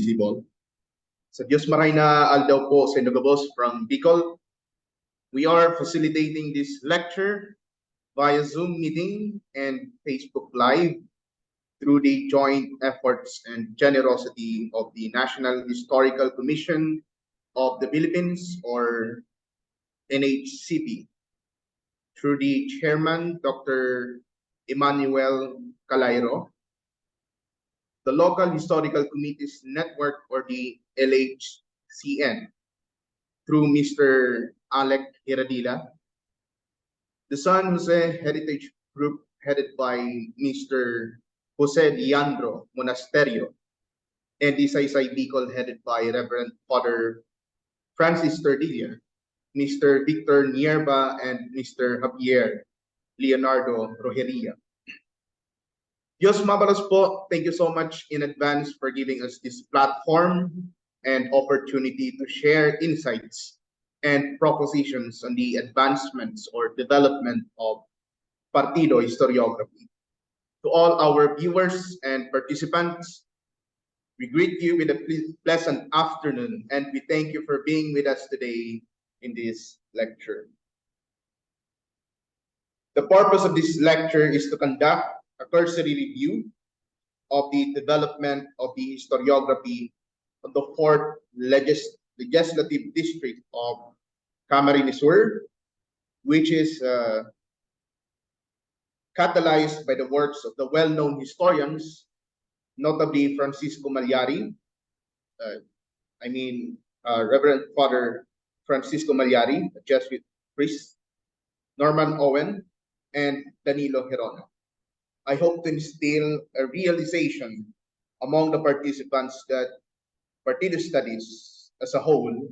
visible. Sa Diyos maray na aldaw po sa Inugabos from Bikol. We are facilitating this lecture via Zoom meeting and Facebook Live through the joint efforts and generosity of the National Historical Commission of the Philippines, or NHCP, through the chairman, Dr. Emmanuel Calairo, the Local Historical Committees Network, or the LHCN, through Mr. Alec Hiradila, the San Jose Heritage Group headed by Mr. Jose Leandro Monasterio, and the Saysay Bikol headed by Reverend Father Francis Tordilla, Mr. Victor Nierba, and Mr. Javier Leonardo Rogeria. Diyos mabalos po, thank you so much in advance for giving us this platform and opportunity to share insights and propositions on the advancements or development of Partido Historiography. To all our viewers and participants, we greet you with a pleasant afternoon, and we thank you for being with us today in this lecture. The purpose of this lecture is to conduct a cursory review of the development of the historiography of the 4th Legislative District of Camarines Sur, which is catalyzed by the works of the well-known historians, notably Francisco Mallari, Reverend Father Francisco Mallari, a Jesuit priest, Norman Owen, and Danilo Gerona. I hope to instill a realization among the participants that Partido studies as a whole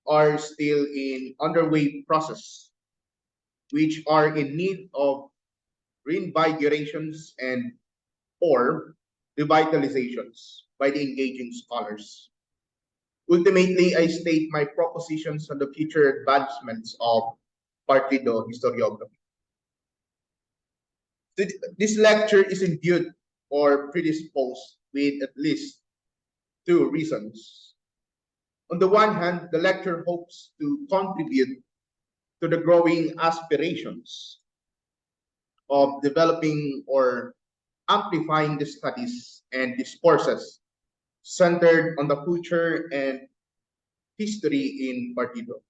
are still in underway process, which are in need of reinvigorations and or revitalizations by the engaging scholars. Ultimately, I state my propositions on the future advancements of Partido Historiography. This lecture is imbued or predisposed with at least 2 reasons. On the one hand, the lecture hopes to contribute to the growing aspirations of developing or amplifying the studies and discourses centered on the future and history in Partido.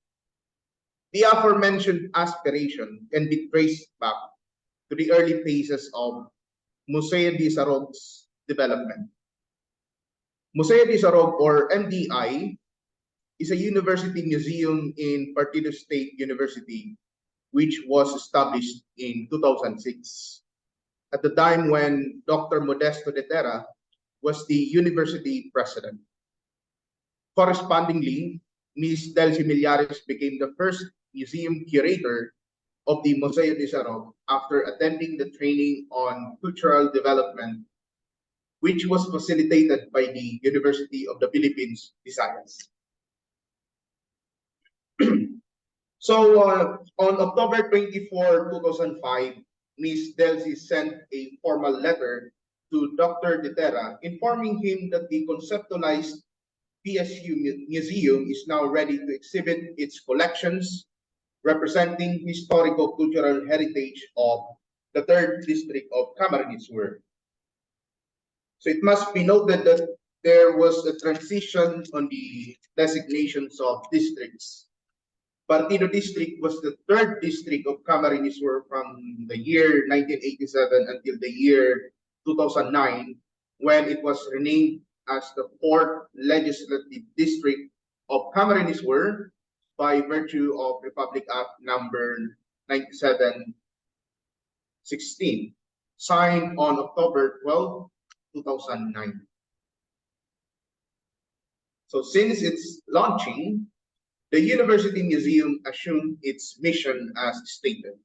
The aforementioned aspiration can be traced back to the early phases of Museo de Sarog's development. Museo de Sarog, or MDI, is a university museum in Partido State University, which was established in 2006, at the time when Dr. Modesto de Terra was the university president. Correspondingly, Ms. Delcy Millares became the first museum curator of the Museo de Sarog after attending the training on cultural development, which was facilitated by the University of the Philippines, Visayas. So on October 24, 2005, Ms. Delcy sent a formal letter to Dr. De Terra informing him that the conceptualized PSU Museum is now ready to exhibit its collections representing historico-cultural heritage of the 3rd District of Camarines Sur. So it must be noted that there was a transition on the designations of districts. Partido District was the 3rd District of Camarines Sur from the year 1987 until the year 2009, when it was renamed as the 4th Legislative District of Camarines Sur by virtue of Republic Act number 9716, signed on October 12, 2009. So since its launching, the University Museum assumed its mission as stated.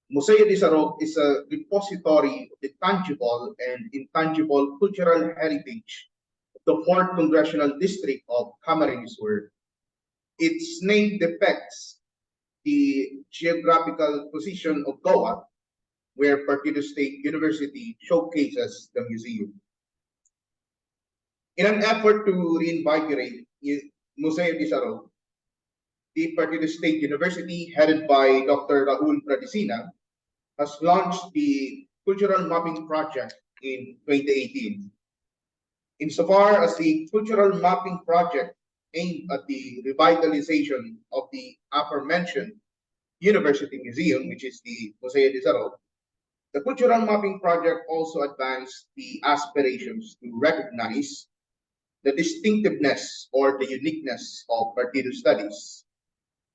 Museo de Sarog is a repository of the tangible and intangible cultural heritage of the 4th Congressional District of Camarines Sur. Its name depicts the geographical position of Goa, where Partido State University showcases the museum. In an effort to reinvigorate Museo de Saro, the Partido State University, headed by Dr. Raul Pradicina, has launched the Cultural Mapping Project in 2018. Insofar as the Cultural Mapping Project aimed at the revitalization of the aforementioned University Museum, which is the Museo de Saro, the Cultural Mapping Project also advanced the aspirations to recognize the distinctiveness or the uniqueness of Partido studies,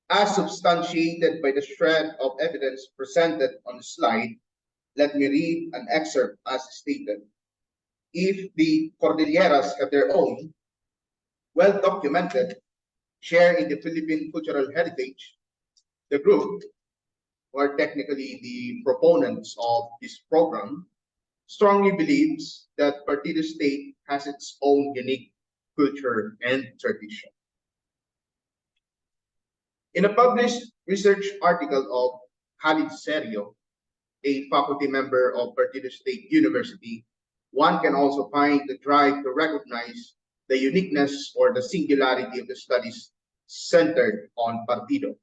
as substantiated by the shred of evidence presented on the slide. Let me read an excerpt as stated. If the Cordilleras have their own, well-documented, share in the Philippine cultural heritage, the group, who are technically the proponents of this program, strongly believes that Partido State has its own unique culture and tradition. In a published research article of Khalid Serio, a faculty member of Partido State University, one can also find the drive to recognize the uniqueness or the singularity of the studies centered on Partido,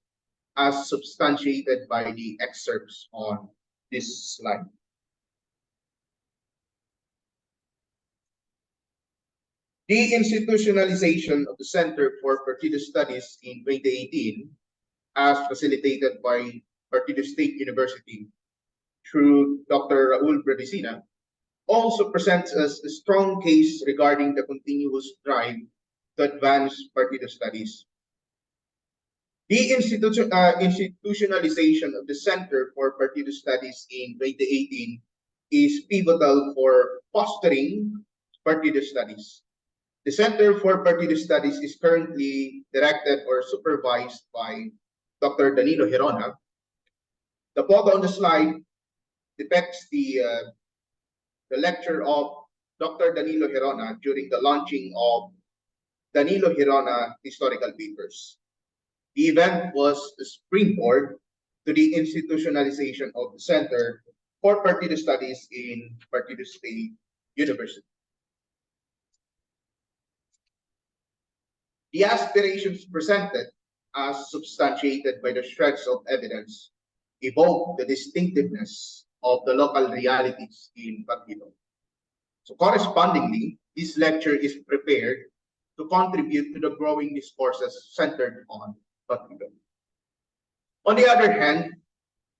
as substantiated by the excerpts on this slide. The institutionalization of the Center for Partido Studies in 2018, as facilitated by Partido State University through Dr. Raul Pradicina, also presents us a strong case regarding the continuous drive to advance Partido studies. The institutionalization of the Center for Partido Studies in 2018 is pivotal for fostering Partido studies. The Center for Partido Studies is currently directed or supervised by Dr. Danilo Gerona. The photo on the slide depicts the lecture of Dr. Danilo Gerona during the launching of Danilo Gerona Historical Papers. The event was a springboard to the institutionalization of the Center for Partido Studies in Partido State University. The aspirations presented, as substantiated by the shreds of evidence, evoke the distinctiveness of the local realities in Partido. So correspondingly, this lecture is prepared to contribute to the growing discourses centered on Partido. On the other hand,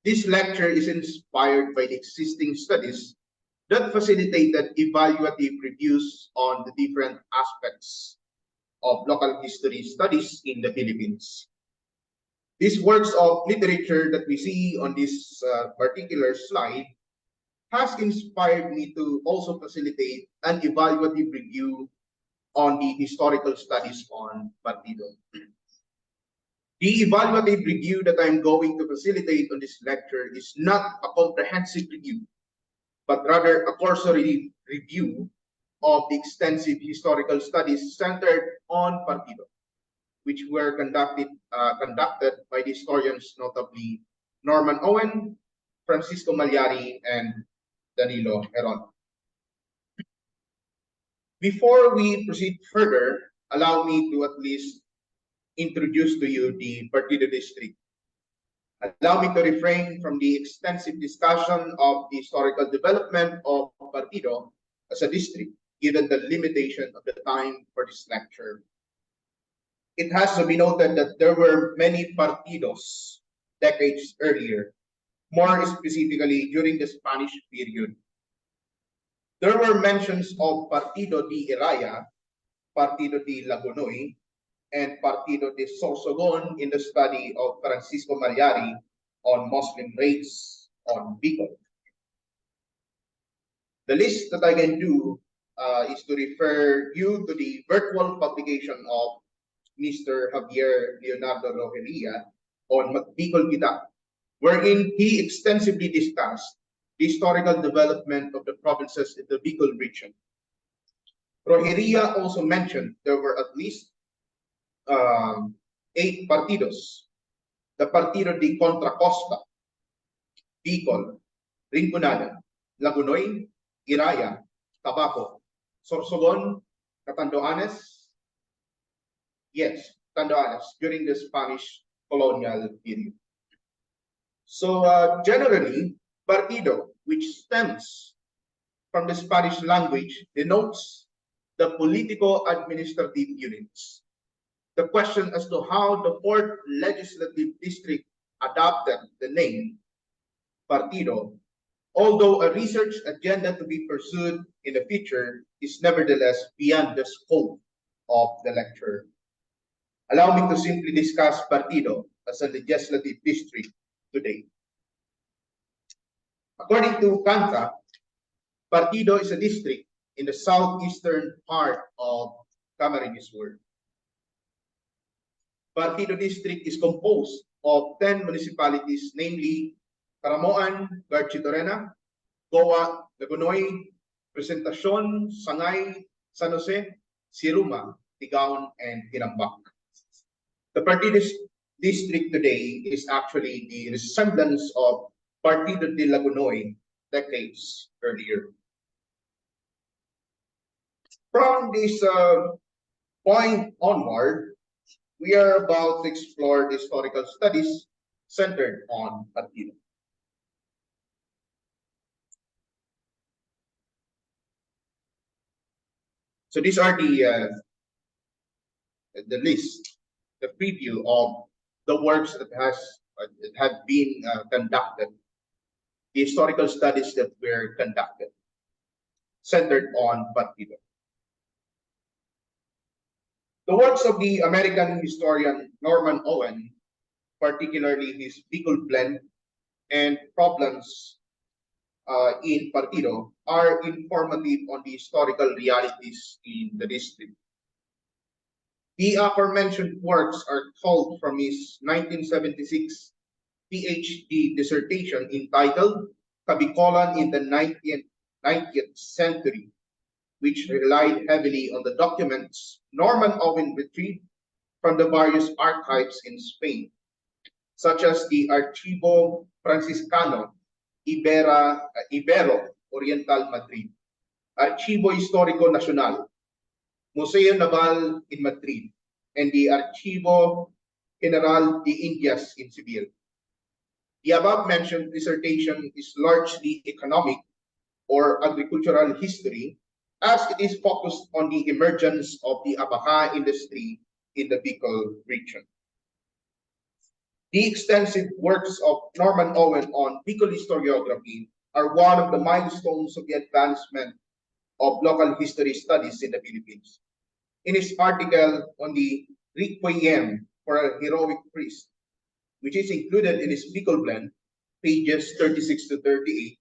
this lecture is inspired by the existing studies that facilitated evaluative reviews on the different aspects of local history studies in the Philippines. These works of literature that we see on this particular slide has inspired me to also facilitate an evaluative review on the historical studies on Partido. The evaluative review that I'm going to facilitate on this lecture is not a comprehensive review, but rather a cursory review of the extensive historical studies centered on Partido, which were conducted by the historians, notably Norman Owen, Francisco Mallari, and Danilo Gerona. Before we proceed further, allow me to at least introduce to you the Partido district. Allow me to refrain from the extensive discussion of the historical development of Partido as a district, given the limitation of the time for this lecture. It has to be noted that there were many partidos decades earlier, more specifically during the Spanish period. There were mentions of Partido de Iraya, Partido de Lagunoy, and Partido de Sorsogon in the study of Francisco Mallari on Muslim raids on Bikol. The list that I can do is to refer you to the virtual publication of Mr. Javier Leonardo Rogeria on Bikol Kita, wherein he extensively discussed the historical development of the provinces in the Bikol region. Rogeria also mentioned there were at least 8 partidos: the Partido de Contra Costa, Bikol, Rinconada, Lagunoy, Iraya, Tabaco, Sorsogon, Catanduanes? Yes, Catanduanes during the Spanish colonial period. So generally, partido, which stems from the Spanish language, denotes the politico-administrative units. The question as to how the fourth legislative district adopted the name partido, although a research agenda to be pursued in the future, is nevertheless beyond the scope of the lecture. Allow me to simply discuss partido as a legislative district today. According to Kanta, partido is a district in the southeastern part of Camarines Sur. Partido district is composed of 10 municipalities, namely Caramoan, Garchitorena, Goa, Lagunoy, Presentacion, Sangay, San Jose, Siruma, Tigaon, and Tinambak. The Partido district today is actually the resemblance of Partido de Lagunoy decades earlier. From this point onward, we are about to explore the historical studies centered on Partido. So these are the list, the preview of the works that have been conducted, the historical studies that were conducted, centered on Partido. The works of the American historian Norman Owen, particularly his Bikol blend and problems in Partido, are informative on the historical realities in the district. The aforementioned works are culled from his 1976 PhD dissertation entitled Bikol in the 19th Century, which relied heavily on the documents Norman Owen retrieved from the various archives in Spain, such as the Archivo Franciscano Ibero Oriental Madrid, Archivo Histórico Nacional, Museo Naval in Madrid, and the Archivo General de Indias in Seville. The above-mentioned dissertation is largely economic or agricultural history, as it is focused on the emergence of the abaca industry in the Bikol region. The extensive works of Norman Owen on Bikol historiography are one of the milestones of the advancement of local history studies in the Philippines. In his article on the Requiem for a Heroic Priest, which is included in his Bikol blend, pages 36 to 38,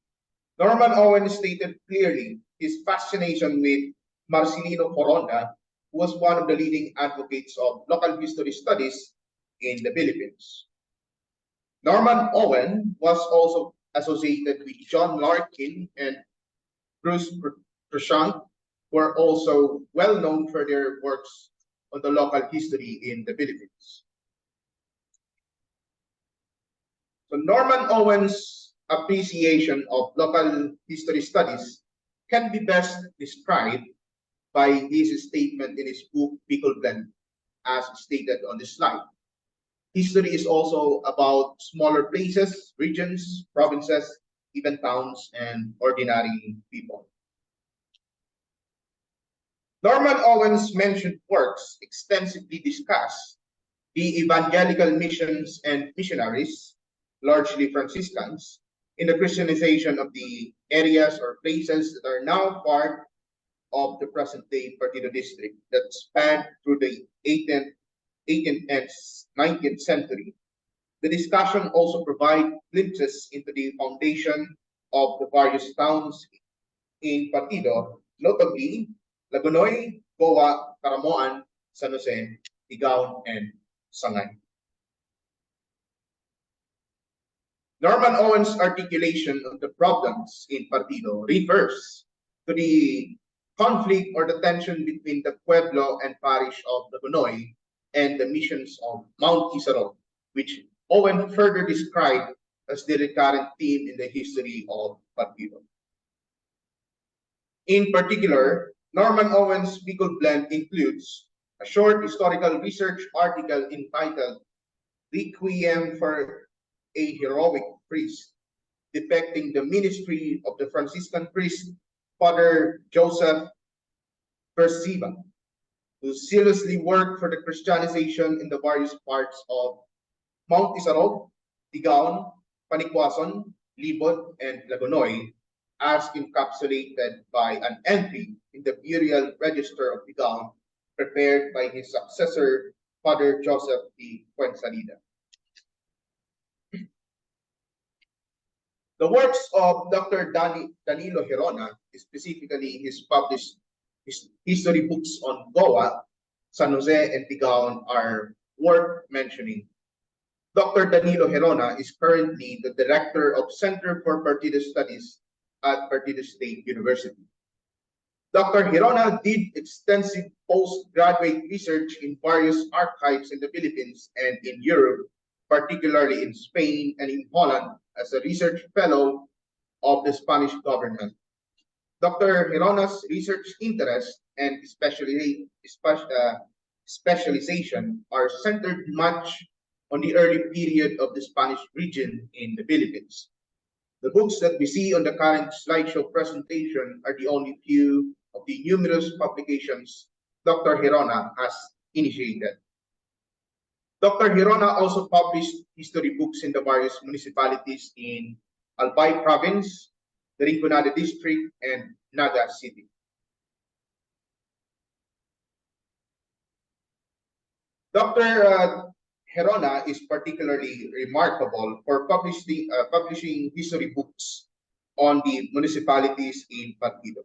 Norman Owen stated clearly his fascination with Marcelino Corona, who was one of the leading advocates of local history studies in the Philippines. Norman Owen was also associated with John Larkin and Bruce Cruikshank, who are also well known for their works on the local history in the Philippines. So Norman Owen's appreciation of local history studies can be best described by his statement in his book Bikol Blend, as stated on this slide. History is also about smaller places, regions, provinces, even towns, and ordinary people. Norman Owen's mentioned works extensively discuss the evangelical missions and missionaries, largely Franciscans, in the Christianization of the areas or places that are now part of the present-day Partido district that spanned through the 18th and 19th century. The discussion also provides glimpses into the foundation of the various towns in Partido, notably Lagunoy, Goa, Caramoan, San Jose, Tigaon, and Sangay. Norman Owen's articulation of the problems in Partido refers to the conflict or the tension between the pueblo and parish of Lagunoy and the missions of Mount Isaro, which Owen further described as the recurrent theme in the history of Partido. In particular, Norman Owen's Bikol blend includes a short historical research article entitled Requiem for a Heroic Priest, depicting the ministry of the Franciscan priest, Father Joseph Percival, who zealously worked for the Christianization in the various parts of Mount Isarog, Tigaon, Panikwason, Libot, and Lagonoy, as encapsulated by an entry in the burial register of Tigaon prepared by his successor, Father Joseph D. Fuensalida. The works of Dr. Danilo Gerona, specifically his published history books on Goa, San Jose, and Tigaon, are worth mentioning. Dr. Danilo Gerona is currently the Director of Center for Partido Studies at Partido State University. Dr. Gerona did extensive postgraduate research in various archives in the Philippines and in Europe, particularly in Spain and in Holland, as a research fellow of the Spanish government. Dr. Gerona's research interests and specialization are centered much on the early period of the Spanish region in the Philippines. The books that we see on the current slideshow presentation are the only few of the numerous publications Dr. Gerona has initiated. Dr. Gerona also published history books in the various municipalities in Albay Province, the Rinconada District, and Naga City. Dr. Gerona is particularly remarkable for publishing history books on the municipalities in Partido.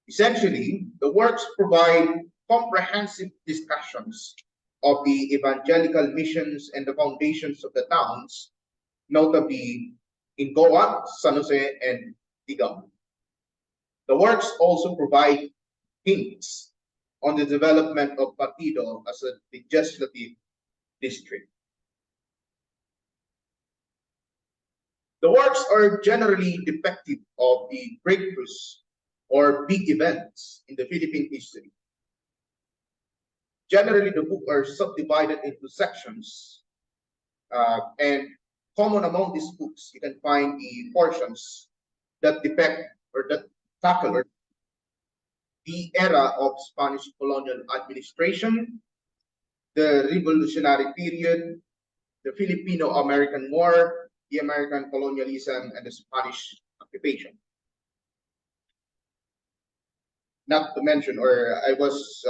Essentially, the works provide comprehensive discussions of the evangelical missions and the foundations of the towns, notably in Goa, San Jose, and Tigaon. The works also provide hints on the development of Partido as a legislative district. The works are generally depictive of the breakthroughs or big events in the Philippine history. Generally, the book are subdivided into sections, and common among these books, you can find the portions that depict or that tackle the era of Spanish colonial administration, the revolutionary period, the Filipino-American War, the American colonialism, and the Spanish occupation. Not to mention, or I was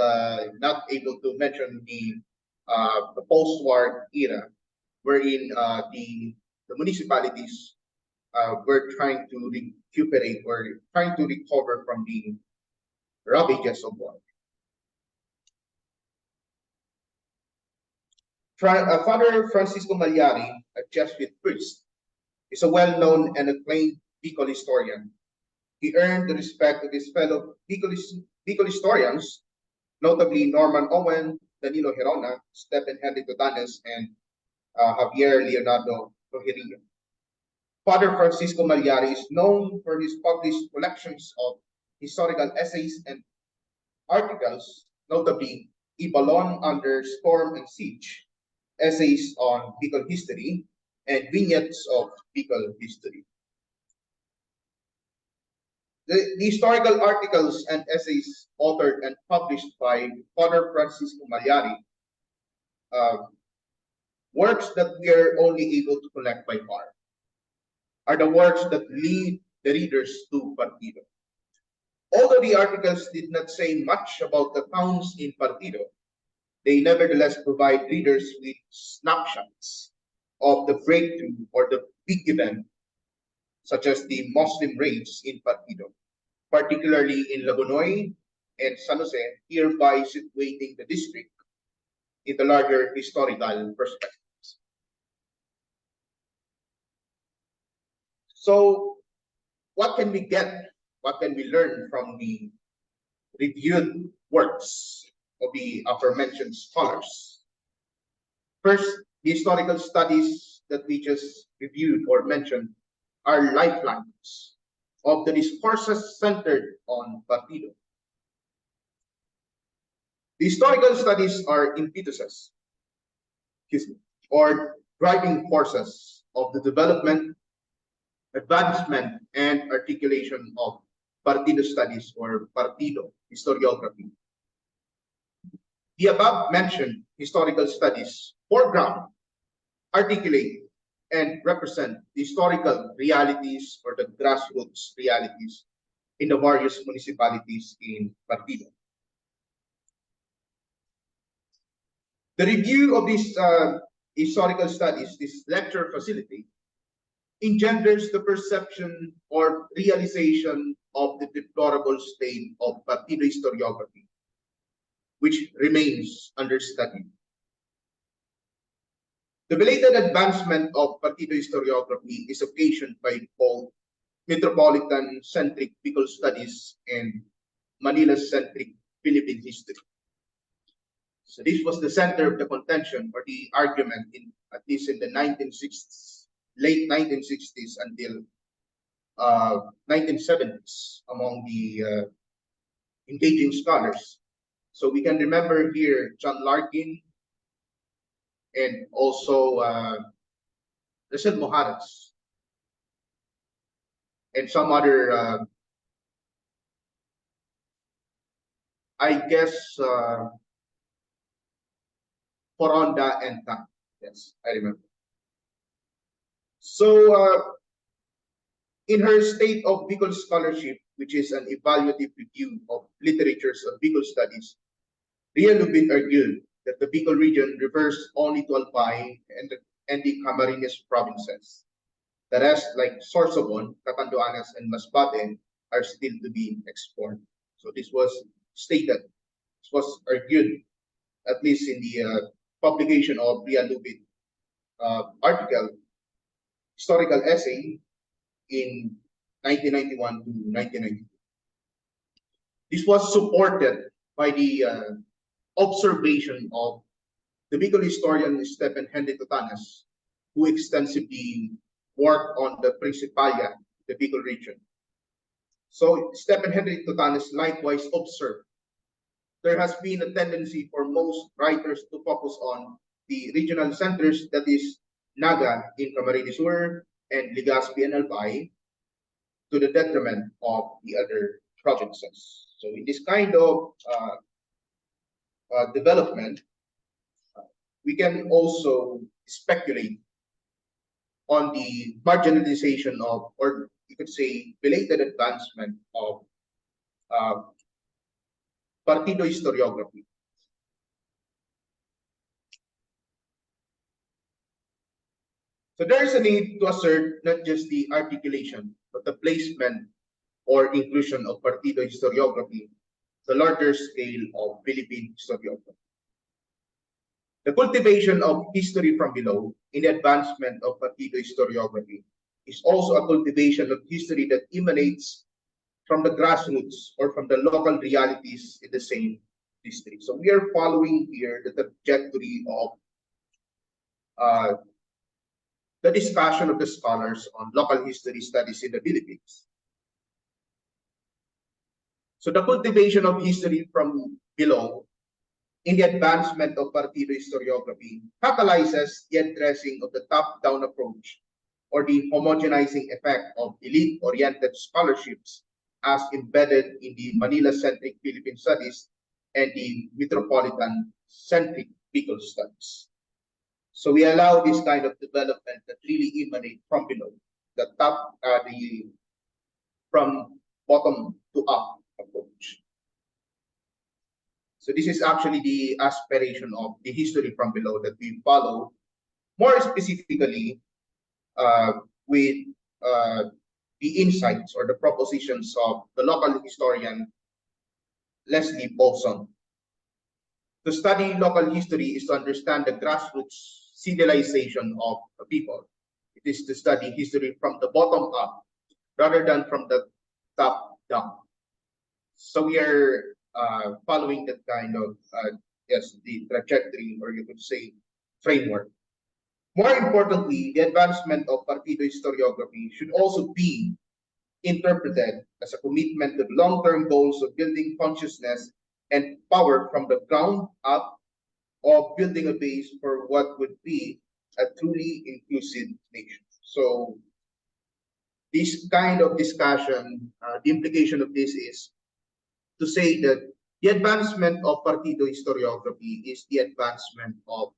not able to mention the post-war era, wherein the municipalities were trying to recuperate or trying to recover from the ravages of war. Father Francisco Mallari, a Jesuit priest, is a well-known and acclaimed Bikol historian. He earned the respect of his fellow Bikol historians, notably Norman Owen, Danilo Gerona, Stephen Henry Todanes, and Javier Leonardo Rogerio. Father Francisco Mallari is known for his published collections of historical essays and articles, notably Ibalon Under Storm and Siege, essays on Bikol history, and vignettes of Bikol history. The historical articles and essays authored and published by Father Francisco Mallari, works that we are only able to collect by far, are the works that lead the readers to Partido. Although the articles did not say much about the towns in Partido, they nevertheless provide readers with snapshots of the breakthrough or the big event, such as the Muslim raids in Partido, particularly in Lagonoy and San Jose, hereby situating the district in the larger historical perspectives. So, what can we get? What can we learn from the reviewed works of the aforementioned scholars? First, the historical studies that we just reviewed or mentioned are lifelines of the discourses centered on Partido. The historical studies are impetuses, or driving forces of the development, advancement, and articulation of partido studies or partido historiography. The above mentioned historical studies foreground, articulate, and represent the historical realities or the grassroots realities in the various municipalities in Partido. The review of these historical studies, this lecture facility, engenders the perception or realization of the deplorable state of Partido historiography, which remains under study. The belated advancement of Partido historiography is occasioned by both metropolitan-centric Bikol studies and Manila-centric Philippine history. So this was the center of the contention or the argument in at least in the 1960s, late 1960s until 1970s among the engaging scholars. So we can remember here John Larkin and also Rizal Mojarras and some other, I guess, Foronda and Tang. Yes, I remember. So in her State of Bikol Scholarship, which is an evaluative review of literatures of Bikol studies, Ria Lubin argued that the Bicol region refers only to Albay and the Camarines provinces. The rest, like Sorsogon, Catanduanes, and Masbate, are still to be explored. So this was stated, this was argued, at least in the publication of Ria Lubin article, historical essay in 1991 to 1992. This was supported by the observation of the Bicol historian Stephen Henry Totanes, who extensively worked on the Principalia, the Bicol region. So Stephen Henry Totanes likewise observed there has been a tendency for most writers to focus on the regional centers, that is Naga in Camarines Sur and Legazpi and Albay, to the detriment of the other provinces. So in this kind of development, we can also speculate on the marginalization of, or you could say, belated advancement of Partido historiography. So there is a need to assert not just the articulation, but the placement or inclusion of Partido historiography, the larger scale of Philippine historiography. The cultivation of history from below in the advancement of Partido historiography is also a cultivation of history that emanates from the grassroots or from the local realities in the same district. So we are following here the trajectory of the discussion of the scholars on local history studies in the Philippines. So the cultivation of history from below in the advancement of Partido historiography catalyzes the addressing of the top-down approach or the homogenizing effect of elite-oriented scholarships as embedded in the Manila-centric Philippine studies and the metropolitan-centric Bicol studies. So we allow this kind of development that really emanate from below, the top, from bottom to up approach. So this is actually the aspiration of the history from below that we follow, more specifically with the insights or the propositions of the local historian Leslie Paulson. To study local history is to understand the grassroots civilization of a people. It is to study history from the bottom up rather than from the top down. So we are following that kind of, yes, the trajectory, or you could say framework. More importantly, the advancement of Partido historiography should also be interpreted as a commitment to long-term goals of building consciousness and power from the ground up of building a base for what would be a truly inclusive nation. So this kind of discussion, the implication of this is to say that the advancement of Partido Historiography is the advancement of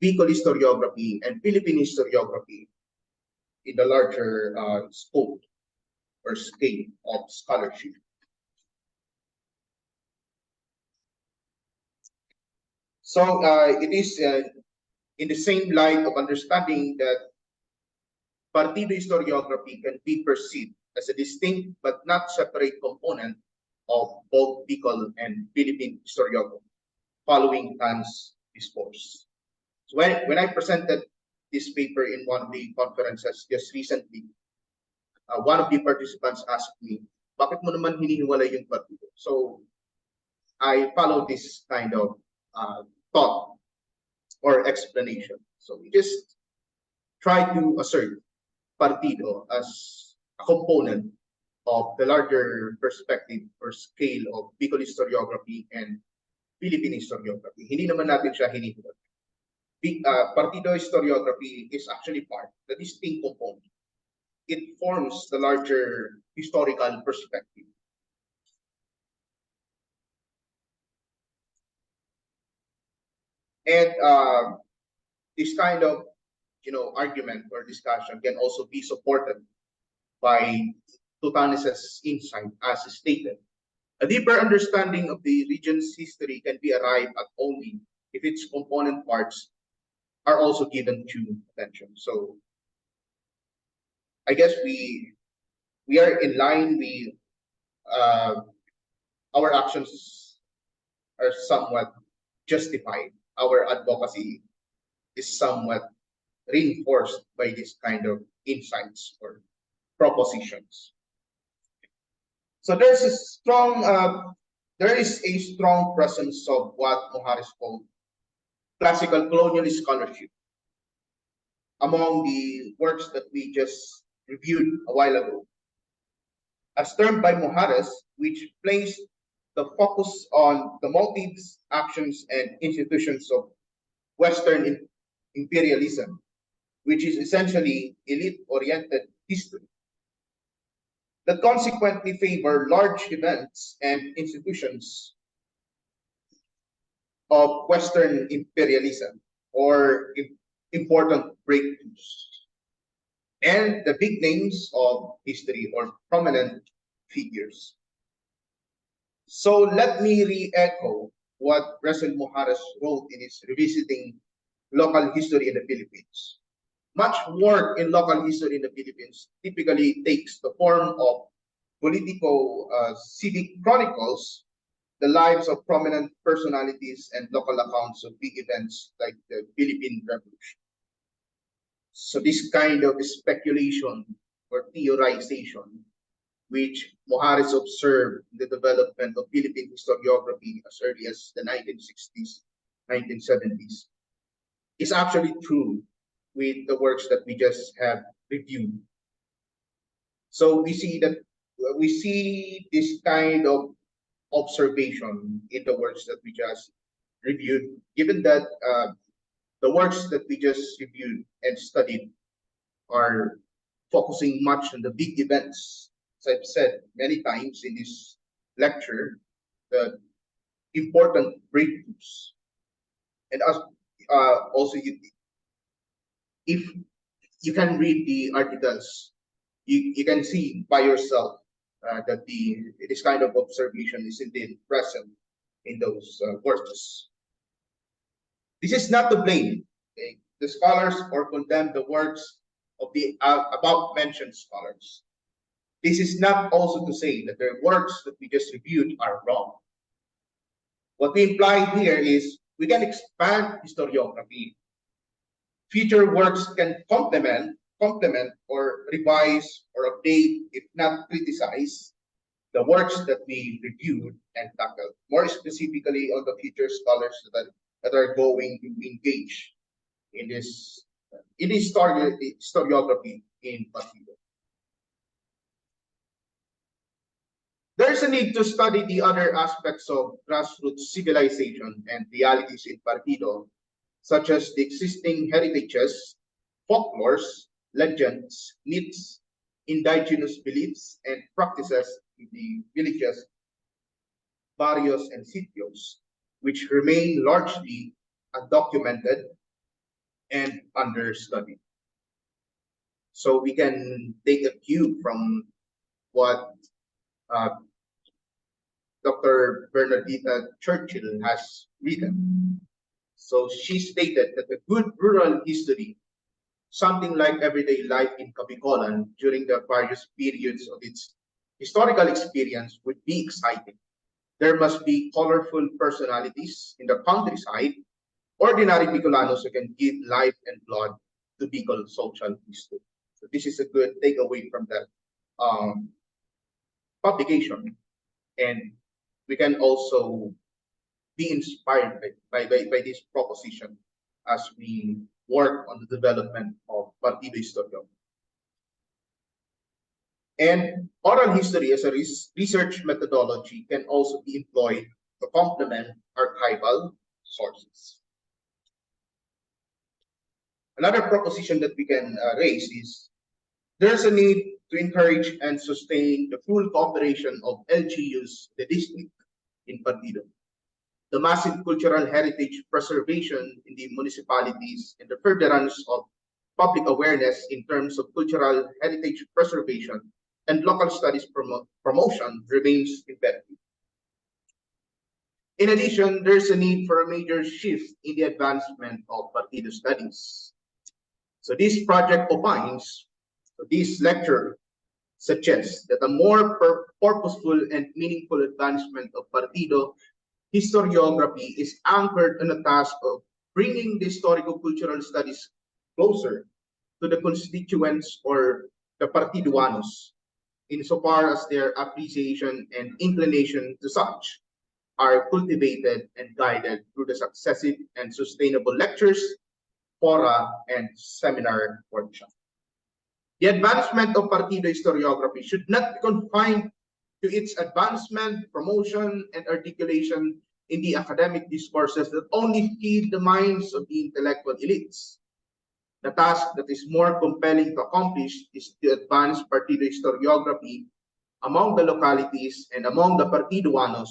Bikol historiography and Philippine historiography in the larger scope or scale of scholarship. So it is in the same light of understanding that Partido historiography can be perceived as a distinct but not separate component of both Bicol and Philippine historiography, following Tan's discourse. So when I presented this paper in one of the conferences just recently, one of the participants asked me, bakit mo naman hinihiwalay yung partido? So I followed this kind of thought or explanation. So we just try to assert partido as a component of the larger perspective or scale of Bicol historiography and Philippine historiography. Hindi naman natin siya hinihiwalay. Partido historiography is actually part, the distinct component. It forms the larger historical perspective. And this kind of argument or discussion can also be supported by Tutanes's insight as stated. A deeper understanding of the region's history can be arrived at only if its component parts are also given due attention. So I guess we are in line. Our actions are somewhat justified. Our advocacy is somewhat reinforced by this kind of insights or propositions. So there is a strong presence of what Mojares called classical colonialist scholarship among the works that we just reviewed a while ago. As termed by Mojares, which placed the focus on the motives, actions, and institutions of Western imperialism, which is essentially elite-oriented history, that consequently favor large events and institutions of Western imperialism or important breakthroughs, and the big names of history or prominent figures. So let me re-echo what President Mojares wrote in his Revisiting Local History in the Philippines. Much work in local history in the Philippines typically takes the form of politico-civic chronicles, the lives of prominent personalities, and local accounts of big events like the Philippine Revolution. So this kind of speculation or theorization, which Mojares observed the development of Philippine historiography as early as the 1960s, 1970s, is actually true with the works that we just have reviewed. So we see this kind of observation in the works that we just reviewed, given that the works that we just reviewed and studied are focusing much on the big events. As I've said many times in this lecture, the important breakthroughs. And also, if you can read the articles, you can see by yourself that this kind of observation is indeed present in those works. This is not to blame the scholars or condemn the works of the above mentioned scholars. This is not also to say that their works that we just reviewed are wrong. What we imply here is we can expand historiography. Future works can complement or revise or update, if not criticize, the works that we reviewed and tackled, more specifically on the future scholars that are going to engage in this historiography in Partido. There's a need to study the other aspects of grassroots civilization and realities in Partido, such as the existing heritages, folklores, legends, myths, indigenous beliefs, and practices in the villages, barrios, and sitios, which remain largely undocumented and understudied. So we can take a cue from what uh, Dr. Bernardita Churchill has written. So she stated that a good rural history, something like everyday life in Kabicolan during the various periods of its historical experience, would be exciting. There must be colorful personalities in the countryside, ordinary Bicolanos who can give life and blood to Bicol social history. So this is a good takeaway from that publication. And we can also be inspired by this proposition as we work on the development of Partido Historiography. And oral history as a research methodology can also be employed to complement archival sources. Another proposition that we can raise is there's a need to encourage and sustain the full cooperation of LGUs, the district in Partido. The massive cultural heritage preservation in the municipalities and the furtherance of public awareness in terms of cultural heritage preservation and local studies promotion remains imperative. In addition, there's a need for a major shift in the advancement of Partido studies. So this project opines, this lecture suggests that a more purposeful and meaningful advancement of Partido historiography is anchored on the task of bringing the historical-cultural studies closer to the constituents or the Partiduanos, insofar as their appreciation and inclination to such are cultivated and guided through the successive and sustainable lectures, fora, and seminar workshops. The advancement of Partido historiography should not be confined to its advancement, promotion, and articulation in the academic discourses that only feed the minds of the intellectual elites. The task that is more compelling to accomplish is to advance Partido historiography among the localities and among the Partiduanos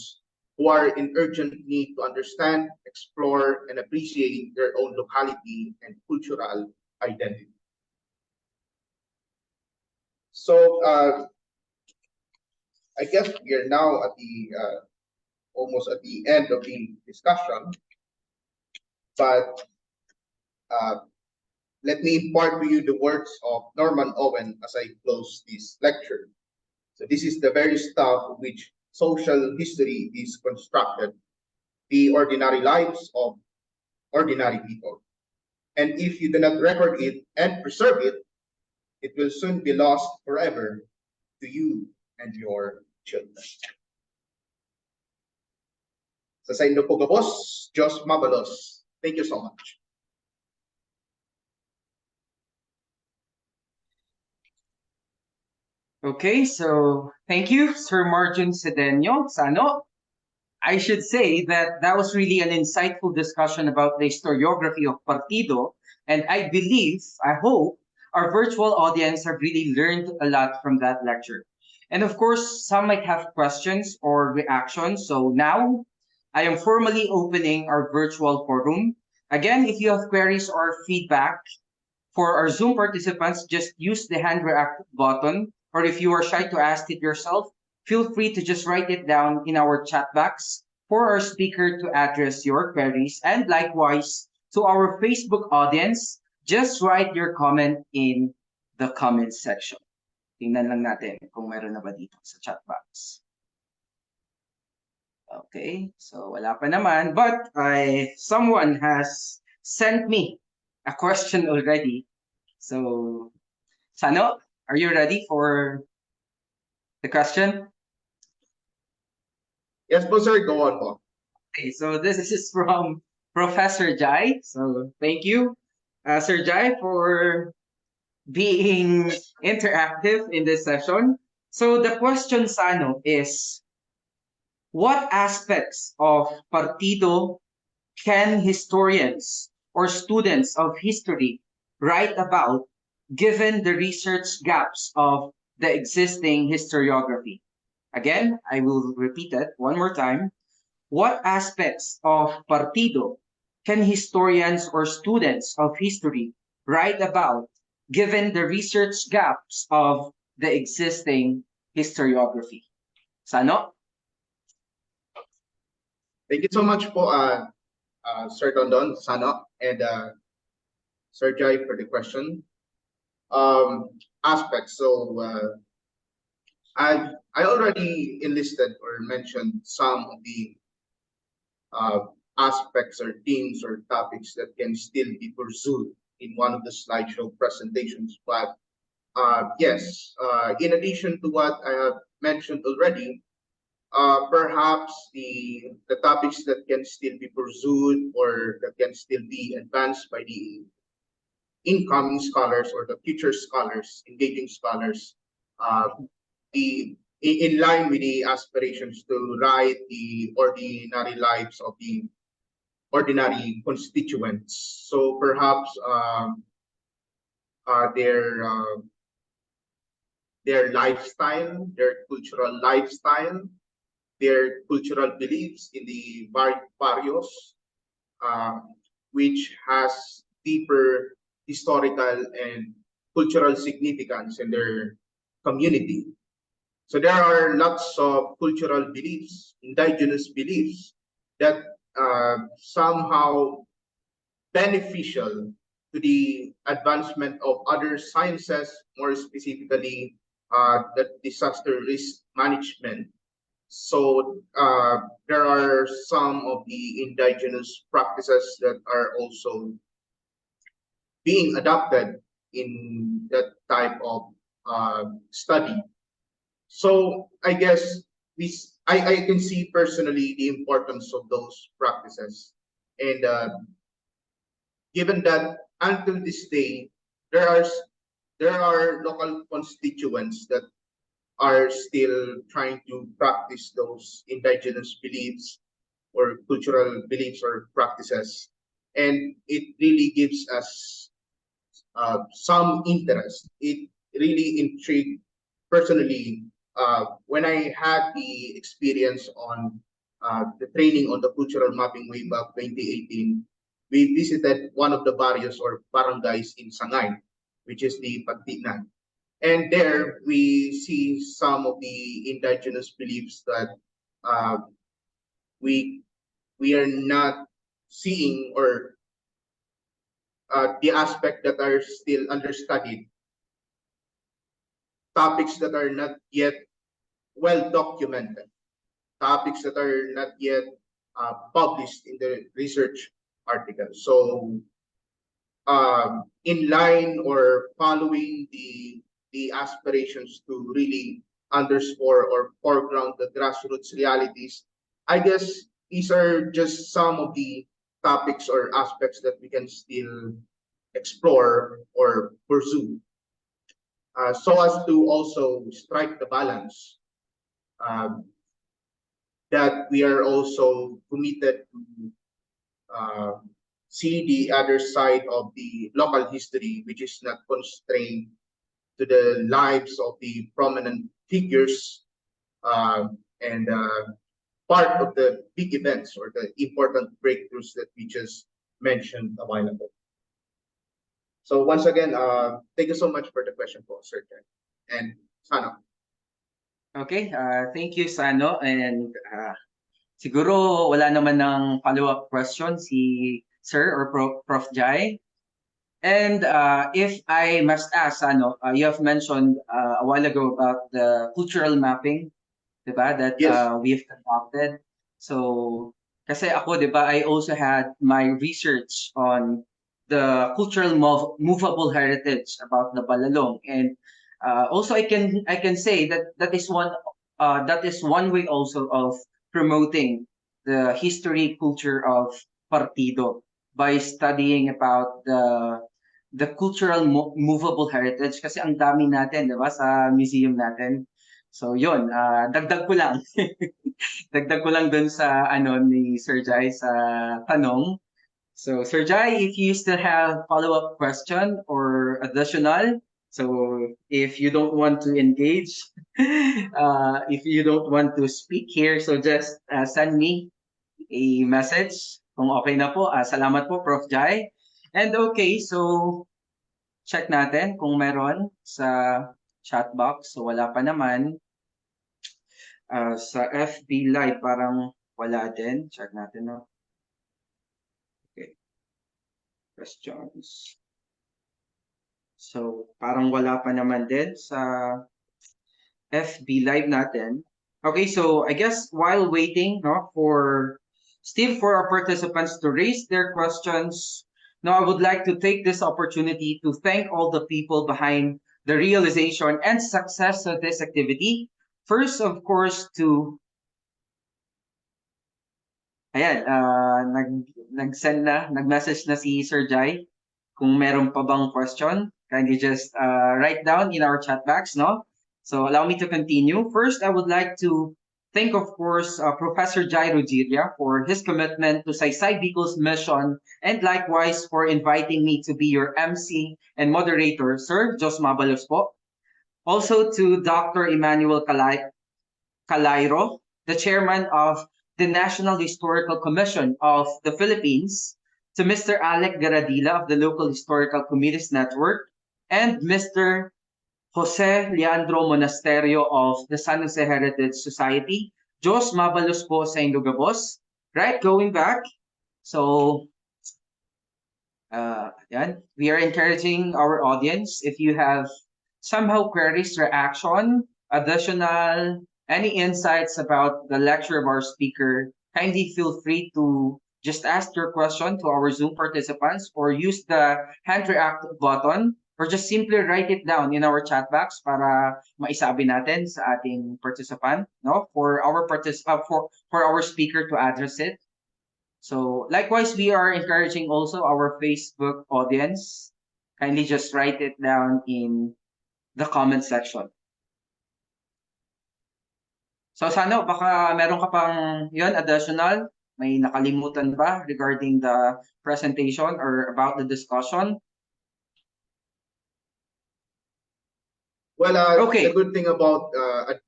who are in urgent need to understand, explore, and appreciate their own locality and cultural identity. So I guess we are now at the almost at the end of the discussion, but let me impart to you the words of Norman Owen as I close this lecture. So this is the very stuff which social history is constructed, the ordinary lives of ordinary people. And if you do not record it and preserve it, it will soon be lost forever to you and your children. Sa inyo po gabos, Diyos mabalos. Thank you so much. Okay, so thank you, Sir Marjun Sedeño, Sano. I should say that that was really an insightful discussion about the historiography of Partido, and I believe, I hope, our virtual audience have really learned a lot from that lecture. And of course, some might have questions or reactions, so now I am formally opening our virtual forum. Again, if you have queries or feedback for our Zoom participants, just use the hand react button, or if you are shy to ask it yourself, feel free to just write it down in our chat box for our speaker to address your queries. And likewise, to our Facebook audience, just write your comment in the comment section. Tingnan lang natin kung meron na ba dito sa chat box. Okay, so wala pa naman, but someone has sent me a question already. So, Sano, are you ready for the question? Yes, po, sir. Go on po. Okay, so this is from Professor Jai. So thank you, Sir Jai, for being interactive in this session. So the question, Sano, is what aspects of Partido can historians or students of history write about given the research gaps of the existing historiography? Again, I will repeat it one more time. What aspects of Partido can historians or students of history write about given the research gaps of the existing historiography? Sano? Thank you so much po, Sir Dondon, Sano, and Sir Jai for the question. Aspects. So I already enlisted or mentioned some of the uh, aspects or themes or topics that can still be pursued in one of the slideshow presentations. But yes, in addition to what I have mentioned already, perhaps the topics that can still be pursued or that can still be advanced by the incoming scholars or the future scholars, engaging scholars, uh, in line with the aspirations to write the ordinary lives of the ordinary constituents. So perhaps uh, their uh, their lifestyle, their cultural lifestyle, their cultural beliefs in the barrios, uh, which has deeper historical and cultural significance in their community. So there are lots of cultural beliefs, indigenous beliefs that somehow beneficial to the advancement of other sciences, more specifically the disaster risk management. So there are some of the indigenous practices that are also being adopted in that type of study. So I guess I can see personally the importance of those practices. And given that until this day, there are there are local constituents that are still trying to practice those indigenous beliefs or cultural beliefs or practices. And it really gives us some interest. It really intrigued personally when I had the experience on the training on the cultural mapping way back 2018. We visited one of the barrios or barangays in Sangay, which is the Pagtinan. And there we see some of the indigenous beliefs that uh, we we are not seeing or the aspect that are still understudied, topics that are not yet well documented, topics that are not yet published in the research article. So in line or following the aspirations to really underscore or foreground the grassroots realities, I guess these are just some of the topics or aspects that we can still explore or pursue, so as to also strike the balance, um, that we are also committed to uh, see the other side of the local history, which is not constrained to the lives of the prominent figures, and part of the big events or the important breakthroughs that we just mentioned a while ago. So once again, thank you so much for the question, po, Sir Chen. And Sano. Okay, thank you, Sano. And siguro wala naman ng follow-up question si Sir or Prof. Jai. And if I must ask, Sano, you have mentioned a while ago about the cultural mapping, diba, that Yes. we have conducted. So, kasi ako, diba, I also had my research on the cultural movable heritage about the Balalong. And also I can say that that is one way also of promoting the history culture of Partido by studying about the cultural movable heritage kasi ang dami natin, 'di ba, sa museum natin. So yun, dagdag ko lang. Dagdag ko lang dun sa ano ni Sir Jai sa tanong. So Sir Jai, if you still have follow-up question or additional, so if you don't want to engage, if you don't want to speak here, so just send me a message kung okay na po. Salamat po, Prof. Jai. And okay, so check natin kung meron sa chat box. So wala pa naman. Sa FB Live, parang wala din. Check natin, no? Okay. Questions. So, parang wala pa naman din sa FB Live natin. Okay, so I guess while waiting, no, for our participants to raise their questions, now I would like to take this opportunity to thank all the people behind the realization and success of this activity. First, of course, to ayan, nag-message na si Sir Jai. Kung meron pa bang question, kindly just write down in our chat box, no? So allow me to continue. First, I would like to thank, of course, Professor Jai Rujiria for his commitment to Saysay Bikol's mission, and likewise for inviting me to be your MC and moderator, Sir Jos Mabalos po. Also to Dr. Emmanuel Calairo, the chairman of the National Historical Commission of the Philippines, to Mr. Alec Garadila of the Local Historical Committees Network, and Mr. Jose Leandro Monasterio of the San Jose Heritage Society. Diyos mabalos po sa Indugabos. Right, going back. So, we are encouraging our audience, if you have somehow queries, reaction, additional, any insights about the lecture of our speaker, kindly feel free to just ask your question to our Zoom participants or use the hand react button or just simply write it down in our chat box para maisabi natin sa ating participant, no? For our for our speaker to address it. So likewise, we are encouraging also our Facebook audience. Kindly just write it down in the comment section. So Sano, baka meron ka pang yun, additional? May nakalimutan ba regarding the presentation or about the discussion? Well, Okay. the good thing about the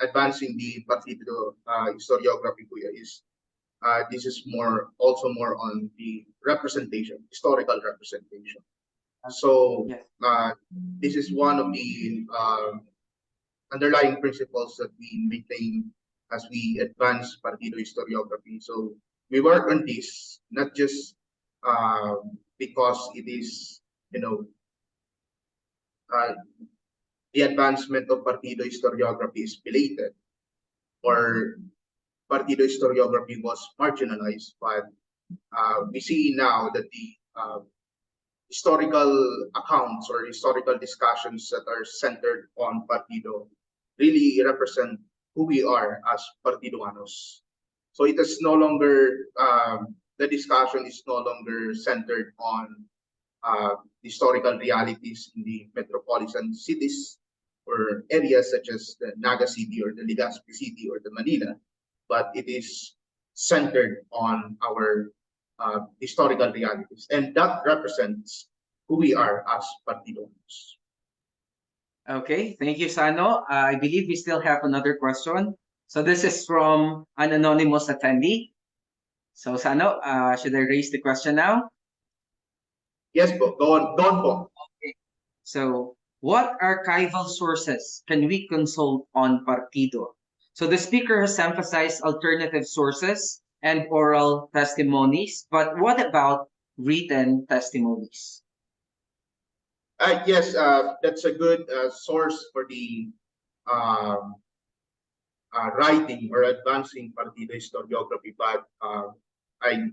advancing the Partido Historiography kuya is this is also more on the representation, historical representation. So Yes. this is one of the underlying principles that we maintain as we advance Partido Historiography. So we work on this not just because it is, the advancement of Partido Historiography is belated or Partido Historiography was marginalized, but we see now that the historical accounts or historical discussions that are centered on Partido really represent who we are as Partidoanos. So it is no longer, the discussion is no longer centered on historical realities in the metropolitan cities or areas such as the Naga City or the Legazpi City or the Manila, but it is centered on our historical realities, and that represents who we are as Partidonos. Okay, thank you, Sano. I believe we still have another question. So this is from an anonymous attendee. So Sano, should I raise the question now? Yes, po. Go on po. Okay. So, what archival sources can we consult on Partido? So the speaker has emphasized alternative sources and oral testimonies, but what about written testimonies? Yes, that's a good source for the um, writing or advancing Partido Historiography, but I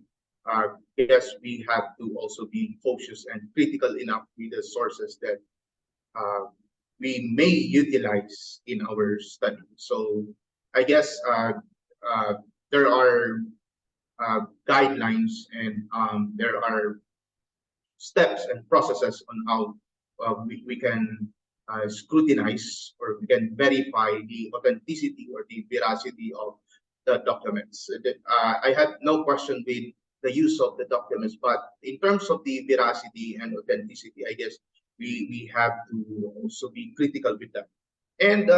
guess we have to also be cautious and critical enough with the sources that we may utilize in our study. So I guess there are guidelines and there are steps and processes on how we can scrutinize, or we can verify the authenticity or the veracity of the documents. I had no question with the use of the documents, but in terms of the veracity and authenticity, I guess we have to also be critical with that. And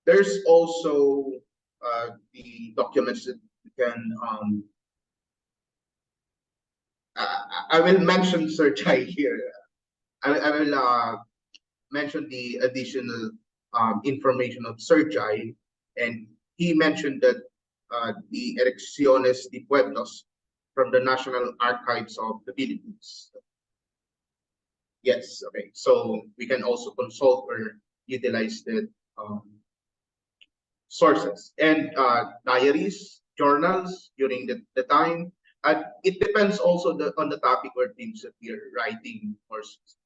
there's also the documents that we can I will mention Saysay here. I will mention the additional information of Saysay, and he mentioned that the Erecciones de Pueblos from the National Archives of the Philippines. Yes, okay. So we can also consult or utilize the sources and diaries, journals during the time. It depends also on the topic or themes that we are writing. Or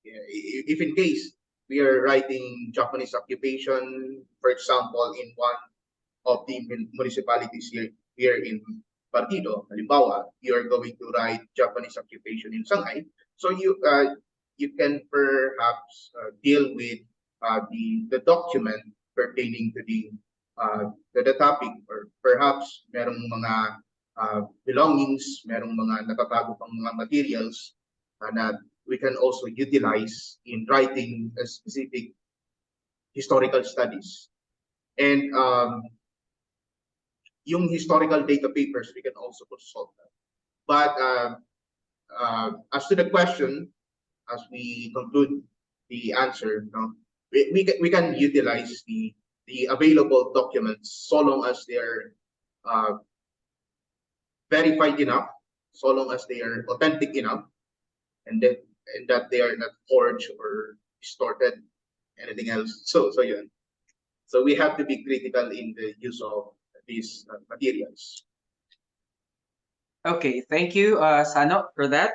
if in case we are writing Japanese occupation, for example, in one of the municipalities here in Partido, halimbawa, you are going to write Japanese occupation in Shanghai. So you can perhaps deal with the document pertaining to the topic, or perhaps merong mga belongings, merong mga natatago pang mga materials that we can also utilize in writing a specific historical studies. And yung historical data papers, we can also consult that. But as to the question, as we conclude the answer, we can utilize the available documents so long as they are verified enough, so long as they are authentic enough, and that they are not forged or distorted, anything else. So yeah. So we have to be critical in the use of these materials. Okay, thank you, Sano, for that.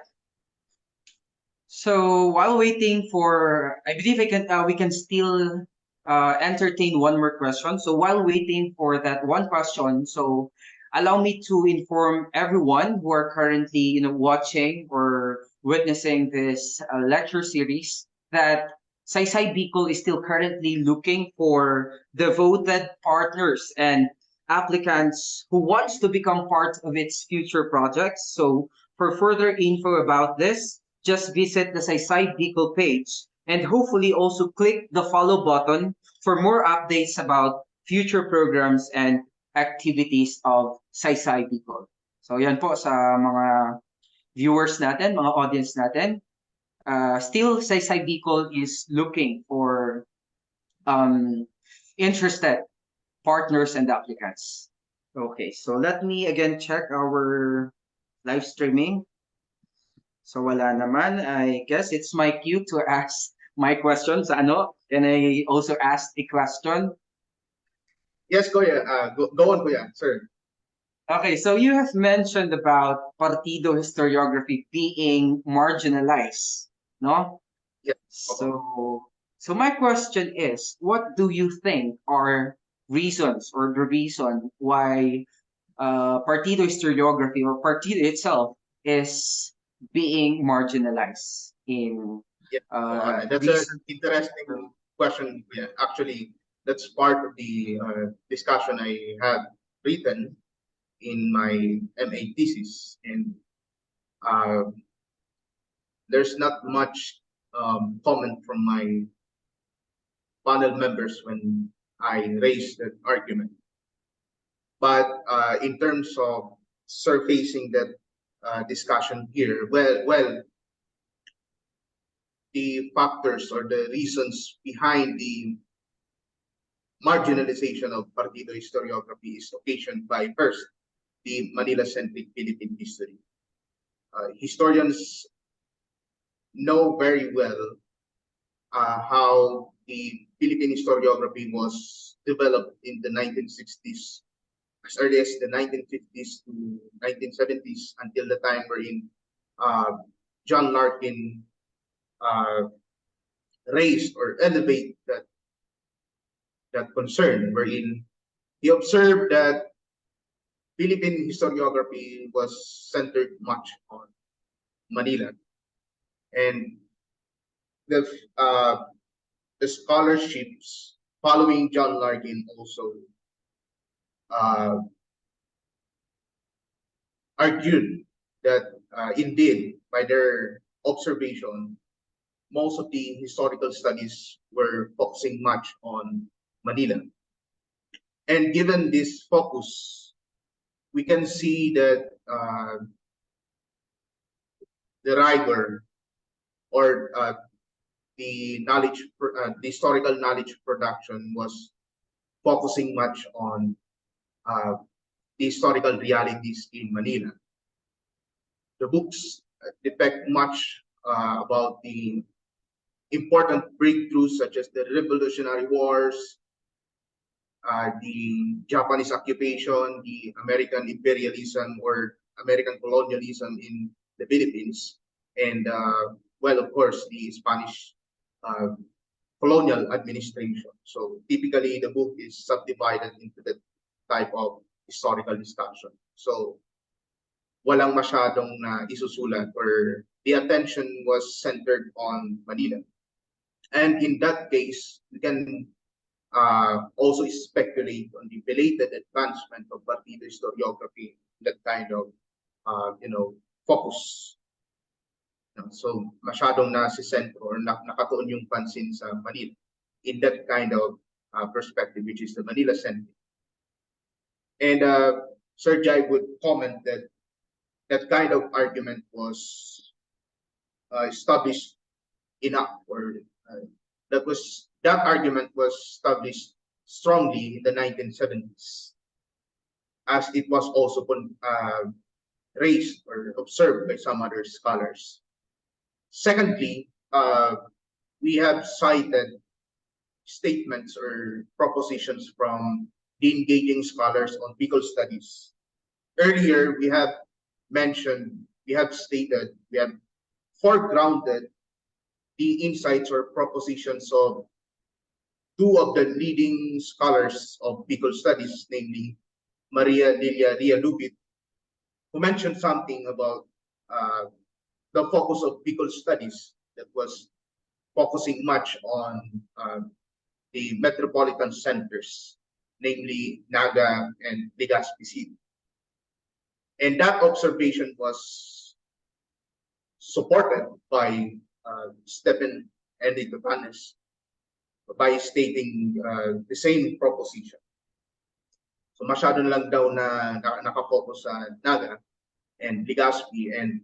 So while waiting for, I believe we can still entertain one more question. So while waiting for that one question, so allow me to inform everyone who are currently, watching or witnessing this lecture series that Saysay Bikol is still currently looking for devoted partners and applicants who wants to become part of its future projects. So for further info about this, just visit the Saysay Bikol page and hopefully also click the follow button for more updates about future programs and activities of Saysay Bikol. So yan po sa mga viewers natin, mga audience natin. Still, Saysay Bikol is looking for interested partners and applicants. Okay, so let me again check our live streaming. So wala naman. I guess it's my cue to ask my questions. Ano? Can I also ask a question? Yes, Kuya. Go on, Kuya, sir. Okay, so you have mentioned about Partido Historiography being marginalized, no? Yes. So my question is, what do you think are reasons or the reason why Partido Historiography or Partido itself is being marginalized in That's an interesting question. Yeah, actually, that's part of the discussion I have written in my MA thesis, and there's not much comment from my panel members when I raised that argument. But in terms of surfacing that discussion here, well, the factors or the reasons behind the marginalization of Partido Historiography is occasioned by, first, the Manila-centric Philippine history. Historians know very well how the Philippine historiography was developed in the 1960s, as early as the 1950s to 1970s, until the time wherein John Larkin raised or elevate that concern, wherein he observed that Philippine historiography was centered much on Manila, and the uh, the scholarships following John Larkin also uh, argued that indeed, by their observation, most of the historical studies were focusing much on Manila. And given this focus, we can see that the rigor or the historical knowledge production was focusing much on uh, the historical realities in Manila. The books depict much about the important breakthroughs such as the Revolutionary Wars, the Japanese occupation, the American imperialism or American colonialism in the Philippines, and well, of course, the Spanish uh, colonial administration. So typically, the book is subdivided into that type of historical discussion. So walang masyadong na isusulat or the attention was centered on Manila. And in that case, we can also speculate on the belated advancement of Partido Historiography, that kind of, focus. So masyadong nasa sentro or nakatuon yung pansin sa Manila in that kind of perspective, which is the Manila centric. And Sir Jai would comment that that kind of argument was established enough, or that argument was established strongly in the 1970s, as it was also raised or observed by some other scholars. Secondly, we have cited statements or propositions from the engaging scholars on Bikol studies. Earlier, we have stated, we have foregrounded the insights or propositions of two of the leading scholars of Bikol studies, namely Maria Lilia Lubit, who mentioned something about the focus of Bikol studies that was focusing much on the metropolitan centers, namely Naga and Legazpi City. And that observation was supported by Stephen Enrique Panes by stating the same proposition. So masyado na lang daw na nakafocus sa Naga and Legazpi, and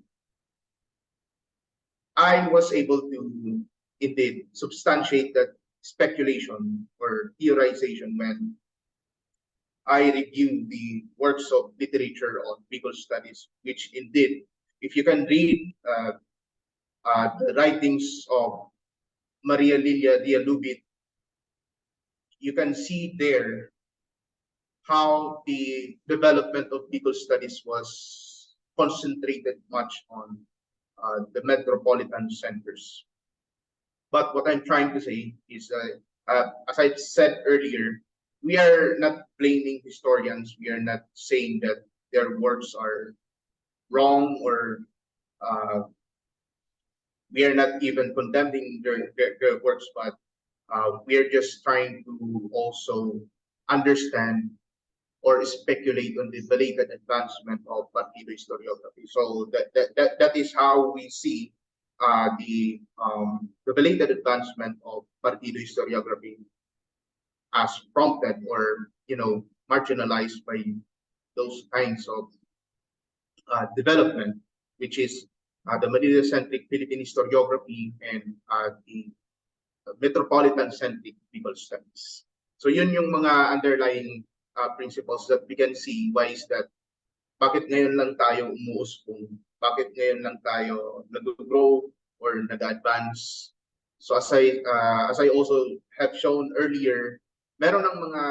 I was able to indeed substantiate that speculation or theorization when I reviewed the works of literature on Bikol studies, which indeed, if you can read the writings of Maria Lilia Lubit, you can see there how the development of Bikol studies was concentrated much on the metropolitan centers. But what I'm trying to say is, as I said earlier, we are not blaming historians. We are not saying that their works are wrong, or we are not even condemning their works, but we are just trying to also understand or speculate on the belated advancement of Partido Historiography. So that is how we see the belated advancement of Partido Historiography as prompted or marginalized by those kinds of development, which is the Manila-centric Philippine historiography and the metropolitan-centric Bikol studies. So yun yung mga underlying principles that we can see. Why is that? Bakit ngayon lang tayo umuusbong? Bakit ngayon lang tayo nag-grow or nag-advance? So as I also have shown earlier, meron ng mga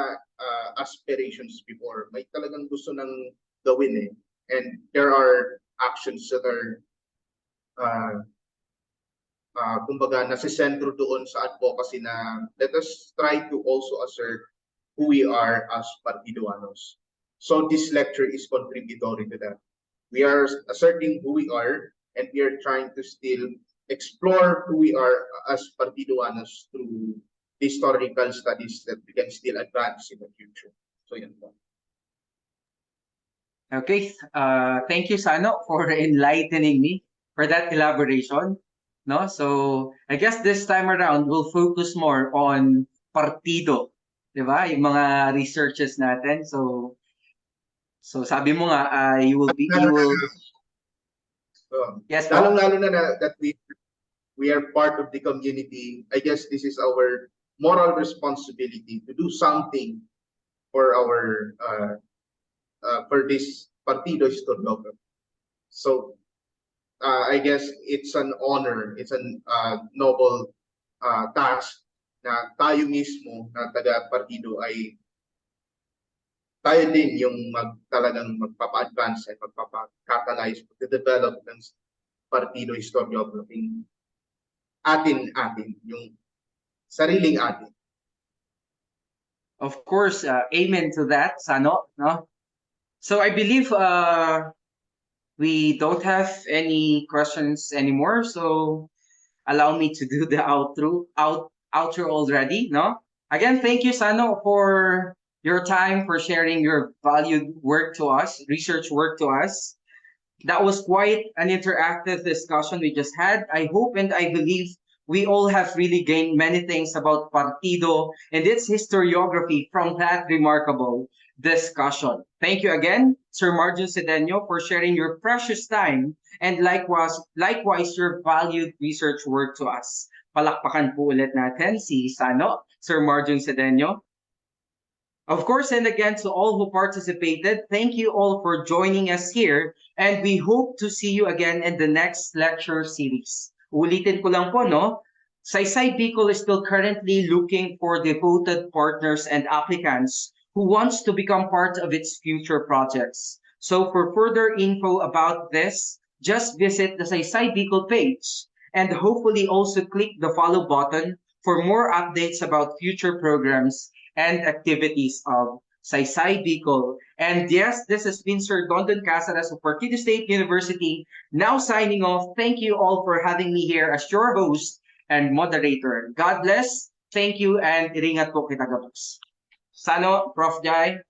aspirations before. May talagang gusto nang gawin eh. And there are actions that are kumbaga nasisentro doon sa advocacy na let us try to also assert who we are as Partiduanos. So this lecture is contributory to that. We are asserting who we are, and we are trying to still explore who we are as Partidoanos through historical studies that we can still advance in the future. So yan po. Okay, thank you, Sano, for enlightening me for that elaboration. No, so I guess this time around we'll focus more on partido, di ba? Yung mga researches natin. So sabi mo nga, you will. Yes, po? Lalong-lalo na that we are part of the community. I guess this is our moral responsibility to do something for our for this Partido Historiography. So I guess it's an honor, it's a noble task na tayo mismo na taga-partido ay tayo din yung talagang magpapa-advance at magpapa-catalyze to develop ng Partido Historiography atin, yung sariling atin. Of course, amen to that, Sano. No? So I believe we don't have any questions anymore. So allow me to do the outro already. No. Again, thank you, Sano, for your time, for sharing your valued work to us, research work to us. That was quite an interactive discussion we just had. I hope and I believe we all have really gained many things about Partido and its historiography from that remarkable discussion. Thank you again, Sir Marjun Sedeño, for sharing your precious time and likewise your valued research work to us. Palakpakan po ulit natin si Sano, Sir Marjun Sedeño. Of course, and again, to all who participated, thank you all for joining us here, and we hope to see you again in the next lecture series. Ulitin ko lang po, no? Saysay Bikol is still currently looking for devoted partners and applicants who wants to become part of its future projects. So for further info about this, just visit the Saysay Bikol page and hopefully also click the follow button for more updates about future programs and activities of Saysay Bikol. And yes, this has been Sir Dondon Casares of Partido State University, now signing off. Thank you all for having me here as your host and moderator. God bless, thank you, and iringat po kita gabos. Sano, Prof. Jai.